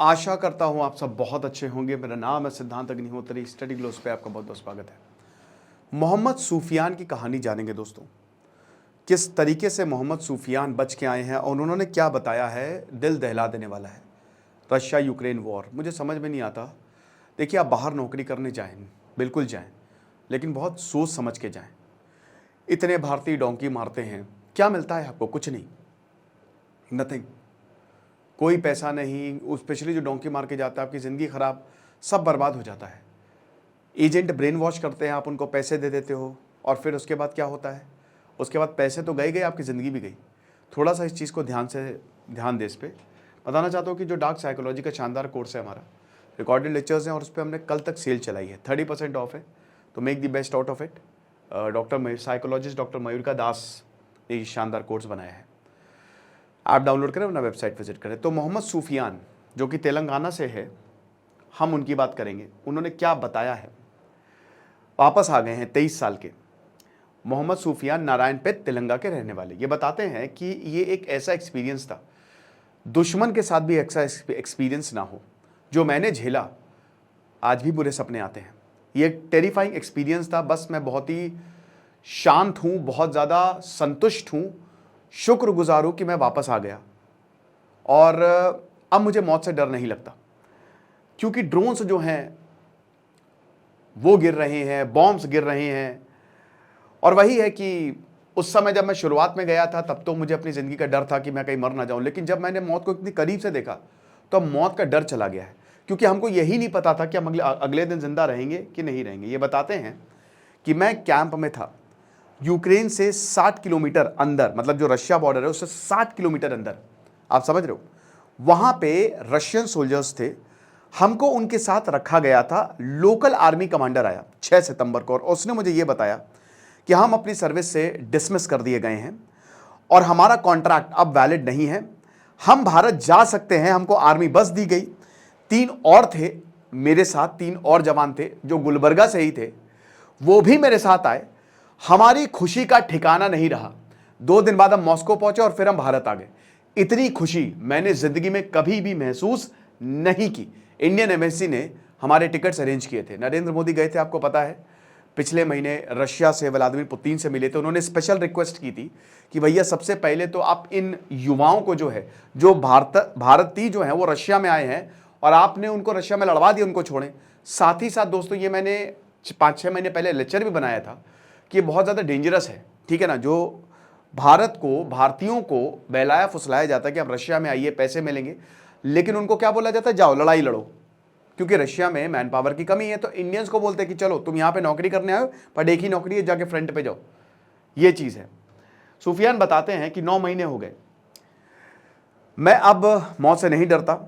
आशा करता हूँ आप सब बहुत अच्छे होंगे। मेरा नाम है सिद्धांत अग्निहोत्री। स्टडी ग्लोस पे आपका बहुत बहुत स्वागत है। मोहम्मद सूफियान की कहानी जानेंगे दोस्तों। किस तरीके से मोहम्मद सूफियान बच के आए हैं और उन्होंने क्या बताया है, दिल दहला देने वाला है। रशिया यूक्रेन वॉर मुझे समझ में नहीं आता। देखिए, आप बाहर नौकरी करने जाएं, बिल्कुल जाएं, लेकिन बहुत सोच समझ के जाएं। इतने भारतीय डोंकी मारते हैं, क्या मिलता है आपको? कुछ नहीं, नथिंग। कोई पैसा नहीं। स्पेशली जो डोंकी मार के जाता है, आपकी ज़िंदगी ख़राब, सब बर्बाद हो जाता है। एजेंट ब्रेन वॉश करते हैं, आप उनको पैसे दे देते हो और फिर उसके बाद क्या होता है? उसके बाद पैसे तो गए, आपकी ज़िंदगी भी गई। थोड़ा सा इस चीज़ को ध्यान दे। इस पर बताना चाहता हूँ कि जो डार्क साइकोलॉजी का शानदार कोर्स है हमारा, रिकॉर्डेड लेक्चर्स हैं और उस पर हमने कल तक सेल चलाई है। 30% ऑफ है, तो make the best out of it. Psychologist doctor Mayur का दास ने ये शानदार कोर्स बनाया है। आप डाउनलोड करें, अपना वेबसाइट विजिट करें। तो मोहम्मद सूफियान जो कि तेलंगाना से है, हम उनकी बात करेंगे। उन्होंने क्या बताया है। वापस आ गए हैं 23 साल के मोहम्मद सूफियान, नारायणपेट तेलंगाना के रहने वाले। ये बताते हैं कि ये एक ऐसा एक्सपीरियंस था, दुश्मन के साथ भी ऐसा एक्सपीरियंस ना हो जो मैंने झेला। आज भी बुरे सपने आते हैं। ये एक टेरिफाइंग एक्सपीरियंस था। बस मैं बहुत ही शांत हूँ, बहुत ज़्यादा संतुष्ट हूँ, शुक्रगुजार हूँ कि मैं वापस आ गया और अब मुझे मौत से डर नहीं लगता। क्योंकि ड्रोन्स जो हैं वो गिर रहे हैं, बॉम्ब्स गिर रहे हैं। और वही है कि उस समय जब मैं शुरुआत में गया था, तब तो मुझे अपनी ज़िंदगी का डर था कि मैं कहीं मर ना जाऊं। लेकिन जब मैंने मौत को इतनी करीब से देखा तो अब मौत का डर चला गया है। क्योंकि हमको यही नहीं पता था कि हम अगले दिन जिंदा रहेंगे कि नहीं रहेंगे। ये बताते हैं कि मैं कैंप में था, यूक्रेन से 60 किलोमीटर अंदर, मतलब जो रशिया बॉर्डर है उससे 60 किलोमीटर अंदर, आप समझ रहे हो, वहां पे रशियन सोल्जर्स थे। हमको उनके साथ रखा गया था। लोकल आर्मी कमांडर आया 6 सितंबर को और उसने मुझे यह बताया कि हम अपनी सर्विस से डिसमिस कर दिए गए हैं और हमारा कॉन्ट्रैक्ट अब वैलिड नहीं है। हम भारत जा सकते हैं, हमको आर्मी बस दी गई। 3 और थे मेरे साथ, 3 और जवान थे जो गुलबर्गा से ही थे, वो भी मेरे साथ आए। हमारी खुशी का ठिकाना नहीं रहा। 2 दिन बाद हम मॉस्को पहुंचे और फिर हम भारत आ गए। इतनी खुशी मैंने जिंदगी में कभी भी महसूस नहीं की। इंडियन एम्बेसी ने हमारे टिकट्स अरेंज किए थे। नरेंद्र मोदी गए थे, आपको पता है, पिछले महीने रशिया से व्लादिमीर पुतिन से मिले थे। उन्होंने स्पेशल रिक्वेस्ट की थी कि भैया सबसे पहले तो आप इन युवाओं को जो है, जो भारतीय जो है वो रशिया में आए हैं और आपने उनको रशिया में लड़वा दिया, उनको छोड़ें। साथ ही साथ दोस्तों, ये मैंने 5-6 महीने पहले लेक्चर भी बनाया था कि ये बहुत ज़्यादा डेंजरस है, ठीक है ना। जो भारत को, भारतीयों को बहलाया फुसलाया जाता है कि आप रशिया में आइए, पैसे मिलेंगे, लेकिन उनको क्या बोला जाता है? जाओ लड़ाई लड़ो। क्योंकि रशिया में मैन पावर की कमी है, तो इंडियंस को बोलते हैं कि चलो तुम यहाँ पे नौकरी करने आए, पर एक ही नौकरी है, जाके फ्रंट पे जाओ। ये चीज़ है। सूफियान बताते हैं कि 9 महीने हो गए, मैं अब मौत से नहीं डरता।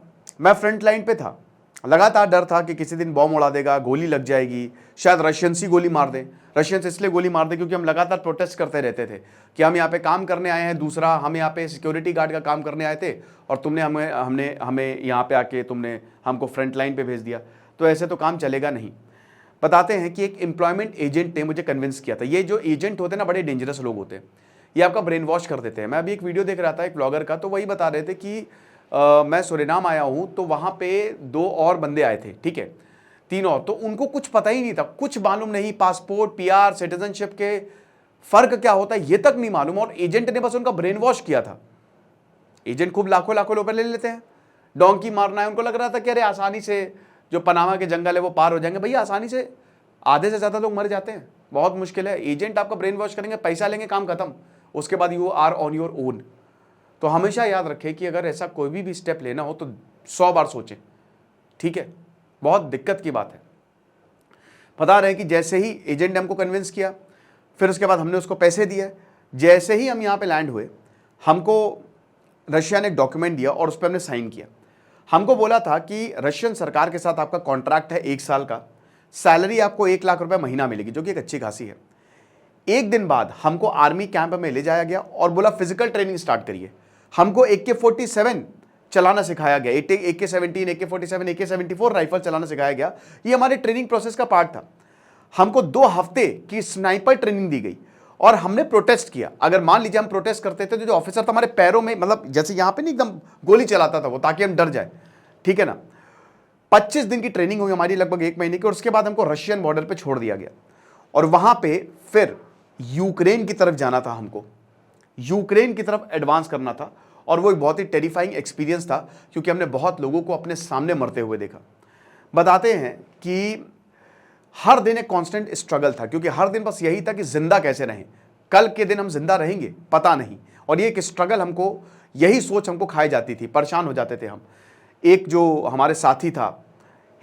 मैं फ्रंट लाइन पे था, लगातार डर था कि किसी दिन बॉम्ब उड़ा देगा, गोली लग जाएगी, शायद रशियंस ही गोली मार दें। रशियंस इसलिए गोली मार दें क्योंकि हम लगातार प्रोटेस्ट करते रहते थे कि हम यहाँ पे काम करने आए हैं। दूसरा, हम यहाँ पे सिक्योरिटी गार्ड का काम करने आए थे और तुमने हमें यहाँ पे आके तुमने हमको फ्रंट लाइन पे भेज दिया, तो ऐसे तो काम चलेगा नहीं। बताते हैं कि एक एम्प्लॉयमेंट एजेंट ने मुझे कन्विंस किया था। ये जो एजेंट होते हैं ना, बड़े डेंजरस लोग होते हैं, ये आपका ब्रेन वॉश कर देते हैं। मैं अभी एक वीडियो देख रहा था एक ब्लॉगर का, तो वही बता रहे थे कि मैं सुरीनाम आया हूं, तो वहां पे 2 और बंदे आए थे, ठीक है, 3 और, तो उनको कुछ पता ही नहीं था, कुछ मालूम नहीं, पासपोर्ट, पीआर, सिटीजनशिप के फर्क क्या होता है ये तक नहीं मालूम, और एजेंट ने बस उनका ब्रेन वॉश किया था। एजेंट खूब लाखों लाखों रुपए ले लेते हैं। डोंकी मारना है, उनको लग रहा था कि अरे आसानी से जो पनामा के जंगल है वो पार हो जाएंगे। भैया आसानी से आधे से ज्यादा लोग मर जाते हैं, बहुत मुश्किल है। एजेंट आपका ब्रेन वॉश करेंगे, पैसा लेंगे, काम खत्म, उसके बाद you are on your own. तो हमेशा याद रखें कि अगर ऐसा कोई भी स्टेप लेना हो तो 100 बार सोचें, ठीक है। बहुत दिक्कत की बात है। बता रहे हैं कि जैसे ही एजेंट ने हमको कन्विंस किया, फिर उसके बाद हमने उसको पैसे दिए। जैसे ही हम यहाँ पे लैंड हुए, हमको रशिया ने एक डॉक्यूमेंट दिया और उस पर हमने साइन किया। हमको बोला था कि रशियन सरकार के साथ आपका कॉन्ट्रैक्ट है 1 साल का, सैलरी आपको 1 लाख रुपए महीना मिलेगी, जो कि एक अच्छी खासी है। 1 दिन बाद हमको आर्मी कैंप में ले जाया गया और बोला फिजिकल ट्रेनिंग स्टार्ट करिए। हमको AK-47 चलाना सिखाया गया, AK-17, AK-47, AK-74 राइफल चलाना सिखाया गया। ये हमारे ट्रेनिंग प्रोसेस का पार्ट था। हमको 2 हफ्ते की स्नाइपर ट्रेनिंग दी गई और हमने प्रोटेस्ट किया। अगर मान लीजिए हम प्रोटेस्ट करते थे तो जो ऑफिसर था हमारे पैरों में, मतलब जैसे यहाँ पे नहीं एकदम गोली चलाता था वो, ताकि हम डर जाए, ठीक है ना। 25 दिन की ट्रेनिंग हुई हमारी, लगभग 1 महीने की, और उसके बाद हमको रशियन बॉर्डर पे छोड़ दिया गया और वहां पे फिर यूक्रेन की तरफ जाना था, हमको यूक्रेन की तरफ एडवांस करना था। और वो एक बहुत ही टेरिफाइंग एक्सपीरियंस था क्योंकि हमने बहुत लोगों को अपने सामने मरते हुए देखा। बताते हैं कि हर दिन एक कांस्टेंट स्ट्रगल था, क्योंकि हर दिन बस यही था कि जिंदा कैसे रहें, कल के दिन हम जिंदा रहेंगे पता नहीं। और ये एक स्ट्रगल हमको, यही सोच हमको खाई जाती थी, परेशान हो जाते थे हम। एक जो हमारे साथी था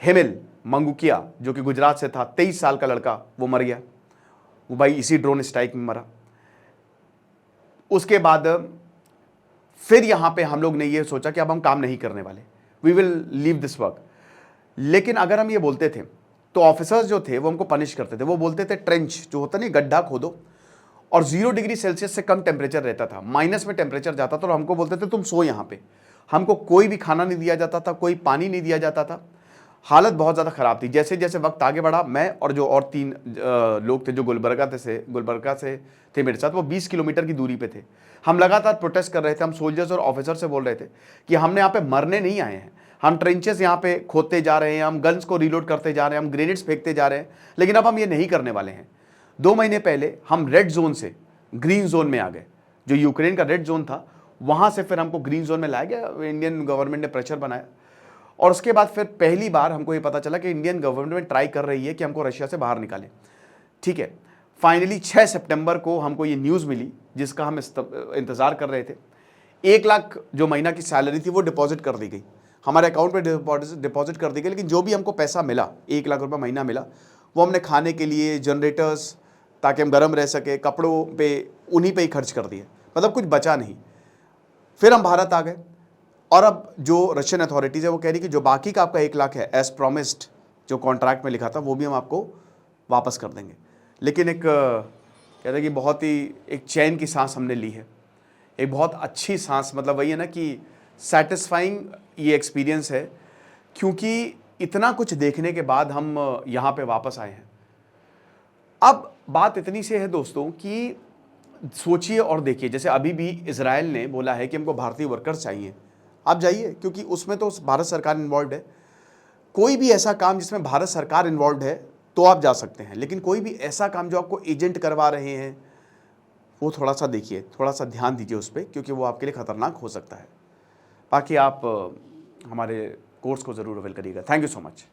हेमिल मंगुकिया, जो कि गुजरात से था, 23 साल का लड़का, वो मर गया। वो भाई इसी ड्रोन स्ट्राइक में मरा। उसके बाद फिर यहां पे हम लोग ने ये सोचा कि अब हम काम नहीं करने वाले, we will leave this work. लेकिन अगर हम ये बोलते थे तो ऑफिसर्स जो थे वो हमको पनिश करते थे। वो बोलते थे ट्रेंच जो होता नहीं, गड्ढा खोदो, और 0 डिग्री सेल्सियस से कम टेम्परेचर रहता था, माइनस में टेम्परेचर जाता था, और हमको बोलते थे तुम सो यहाँ पे। हमको कोई भी खाना नहीं दिया जाता था, कोई पानी नहीं दिया जाता था। हालत बहुत ज़्यादा ख़राब थी। जैसे जैसे वक्त आगे बढ़ा, मैं और जो और 3 लोग थे जो गुलबर्गा से थे मेरे साथ, वो 20 किलोमीटर की दूरी पे थे। हम लगातार प्रोटेस्ट कर रहे थे। हम सोल्जर्स और ऑफिसर से बोल रहे थे कि हमने यहाँ पे मरने नहीं आए हैं, हम ट्रेंचेस यहाँ पे खोदते जा रहे हैं, हम गन्स को रीलोड करते जा रहे हैं, हम ग्रेनेड्स फेंकते जा रहे हैं, लेकिन अब हम ये नहीं करने वाले हैं। 2 महीने पहले हम रेड जोन से ग्रीन जोन में आ गए। जो यूक्रेन का रेड जोन था, वहाँ से फिर हमको ग्रीन जोन में लाया गया। इंडियन गवर्नमेंट ने प्रेशर बनाया, और उसके बाद फिर पहली बार हमको ये पता चला कि इंडियन गवर्नमेंट ट्राई कर रही है कि हमको रशिया से बाहर निकाले। ठीक है, फाइनली 6 सितंबर को हमको ये न्यूज़ मिली, जिसका हम इंतज़ार कर रहे थे। 1 लाख जो महीना की सैलरी थी वो डिपॉजिट कर दी गई, हमारे अकाउंट पे डिपॉजिट कर दी गई। लेकिन जो भी हमको पैसा मिला, 1 लाख रुपये महीना मिला, वो हमने खाने के लिए, जनरेटर्स ताकि हम गर्म रह सके, कपड़ों पे, उन्हीं पे ही खर्च कर दिए, मतलब कुछ बचा नहीं। फिर हम भारत आ गए, और अब जो रशियन अथॉरिटीज़ है वो कह रही कि जो बाकी का आपका 1 लाख है, एज प्रोमिस्ड जो कॉन्ट्रैक्ट में लिखा था, वो भी हम आपको वापस कर देंगे। लेकिन एक कहते हैं कि बहुत ही एक चैन की सांस हमने ली है, एक बहुत अच्छी सांस, मतलब वही है ना कि सेटिस्फाइंग ये एक्सपीरियंस है, क्योंकि इतना कुछ देखने के बाद हम यहाँ पे वापस आए हैं। अब बात इतनी सी है दोस्तों कि सोचिए और देखिए, जैसे अभी भी इजराइल ने बोला है कि हमको भारतीय वर्कर्स चाहिए, आप जाइए, क्योंकि उसमें तो भारत सरकार इन्वॉल्व है। कोई भी ऐसा काम जिसमें भारत सरकार इन्वॉल्व है तो आप जा सकते हैं, लेकिन कोई भी ऐसा काम जो आपको एजेंट करवा रहे हैं, वो थोड़ा सा देखिए, थोड़ा सा ध्यान दीजिए उस पर, क्योंकि वो आपके लिए खतरनाक हो सकता है। बाकी आप हमारे कोर्स को ज़रूर अवेल करिएगा। Thank you so much.